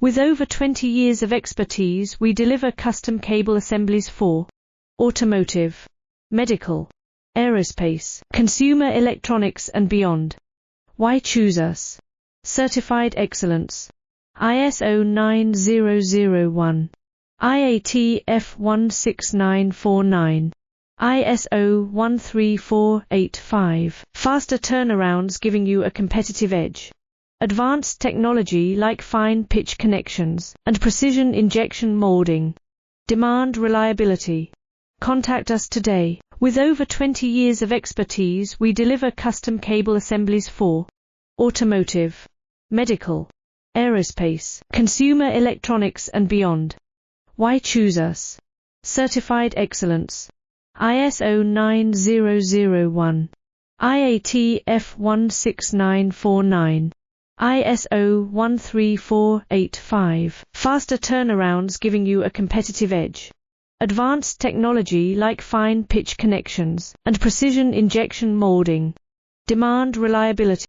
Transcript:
With over 20 years of expertise, we deliver custom cable assemblies for automotive, medical, aerospace, consumer electronics and beyond. Why choose us? Certified excellence. ISO 9001. IAT F16949. ISO 13485. Faster turnarounds giving you a competitive edge. Advanced technology like fine pitch connections and precision injection molding. Demand reliability. Contact us today. With over 20 years of expertise, we deliver custom cable assemblies for automotive, medical, aerospace, consumer electronics and beyond. Why choose us? Certified excellence. ISO 9001. IAT F16949. ISO 13485. Faster turnarounds giving you a competitive edge. Advanced technology like fine pitch connections and precision injection molding. Demand reliability.